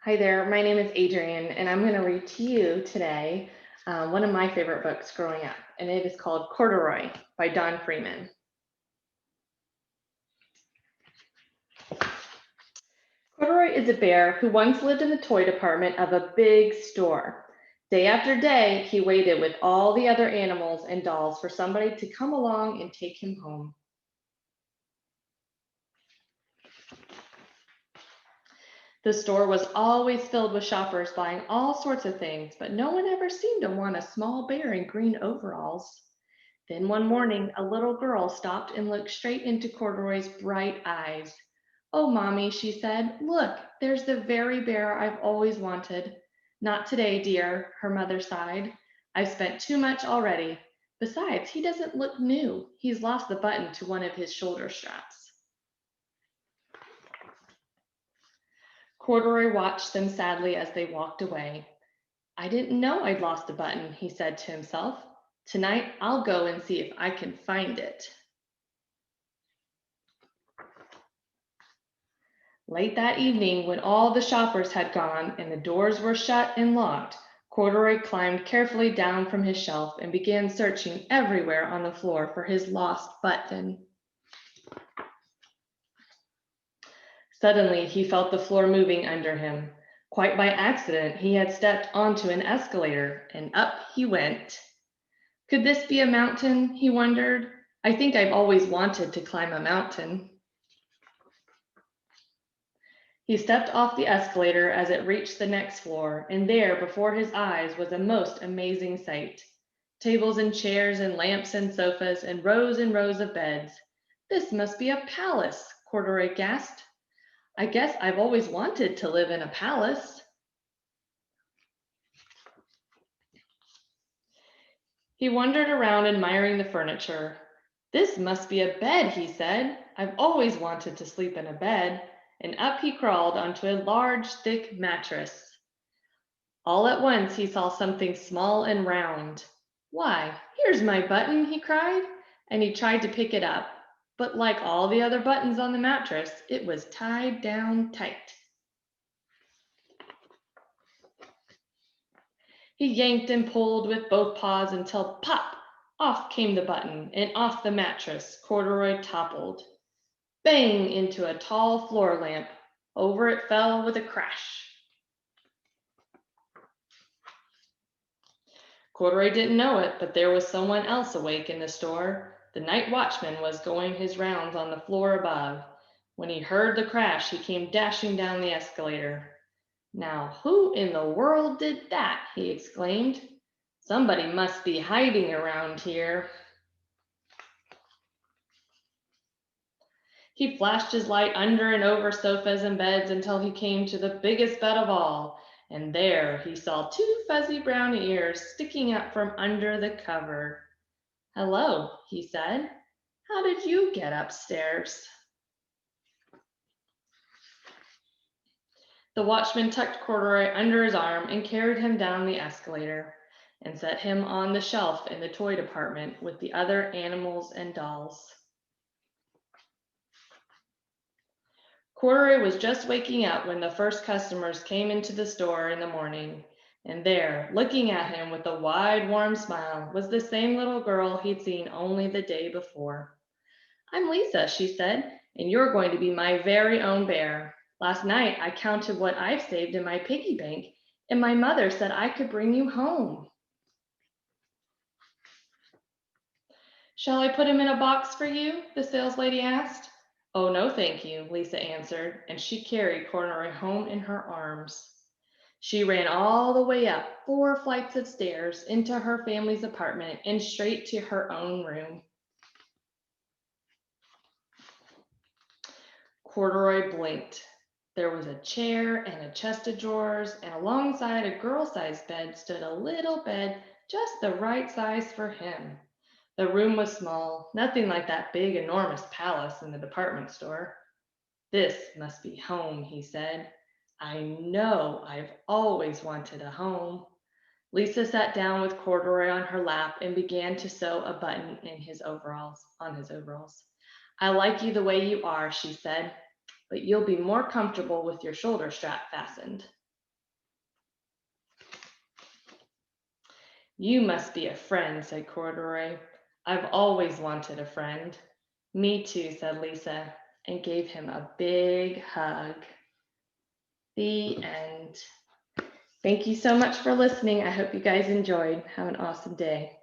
Hi there, my name is Adrienne, and I'm going to read to you today one of my favorite books growing up, and it is called Corduroy by Don Freeman. Corduroy is a bear who once lived in the toy department of a big store. Day after day, he waited with all the other animals and dolls for somebody to come along and take him home. The store was always filled with shoppers buying all sorts of things, but no one ever seemed to want a small bear in green overalls. Then one morning, a little girl stopped and looked straight into Corduroy's bright eyes. "Oh, Mommy," she said, "look, there's the very bear I've always wanted." "Not today, dear," her mother sighed. "I've spent too much already. Besides, he doesn't look new. He's lost the button to one of his shoulder straps." Corduroy watched them sadly as they walked away. "I didn't know I'd lost a button," he said to himself. "Tonight, I'll go and see if I can find it." Late that evening, when all the shoppers had gone and the doors were shut and locked, Corduroy climbed carefully down from his shelf and began searching everywhere on the floor for his lost button. Suddenly, he felt the floor moving under him. Quite by accident, he had stepped onto an escalator, and up he went. Could this be a mountain? He wondered. I think I've always wanted to climb a mountain. He stepped off the escalator as it reached the next floor, and there before his eyes was a most amazing sight. Tables and chairs and lamps and sofas and rows of beds. "This must be a palace," Corduroy gasped. "I guess I've always wanted to live in a palace." He wandered around admiring the furniture. "This must be a bed," he said. "I've always wanted to sleep in a bed." And up he crawled onto a large, thick mattress. All at once he saw something small and round. "Why, here's my button," he cried, and he tried to pick it up. But like all the other buttons on the mattress, it was tied down tight. He yanked and pulled with both paws until pop! Off came the button, and off the mattress Corduroy toppled. Bang! Into a tall floor lamp. Over it fell with a crash. Corduroy didn't know it, but there was someone else awake in the store. The night watchman was going his rounds on the floor above. When he heard the crash, he came dashing down the escalator. "Now, who in the world did that?" he exclaimed. "Somebody must be hiding around here." He flashed his light under and over sofas and beds until he came to the biggest bed of all, and there he saw two fuzzy brown ears sticking up from under the cover. "Hello," he said. "How did you get upstairs?" The watchman tucked Corduroy under his arm and carried him down the escalator and set him on the shelf in the toy department with the other animals and dolls. Corduroy was just waking up when the first customers came into the store in the morning, and there, looking at him with a wide, warm smile, was the same little girl he'd seen only the day before. "I'm Lisa," she said, "and you're going to be my very own bear. Last night I counted what I've saved in my piggy bank, and my mother said I could bring you home." "Shall I put him in a box for you?" the saleslady asked. "Oh, no, thank you," Lisa answered, and she carried Corduroy home in her arms. She ran all the way up 4 flights of stairs into her family's apartment and straight to her own room. Corduroy blinked. There was a chair and a chest of drawers, and alongside a girl-sized bed stood a little bed just the right size for him. The room was small, nothing like that big, enormous palace in the department store. "This must be home," he said. "I know I've always wanted a home." Lisa sat down with Corduroy on her lap and began to sew a button in his overalls. "I like you the way you are," she said, "but you'll be more comfortable with your shoulder strap fastened." You must be a friend, said Corduroy. I've always wanted a friend. Me too, said Lisa, and gave him a big hug. The end. Thank you so much for listening. I hope you guys enjoyed. Have an awesome day.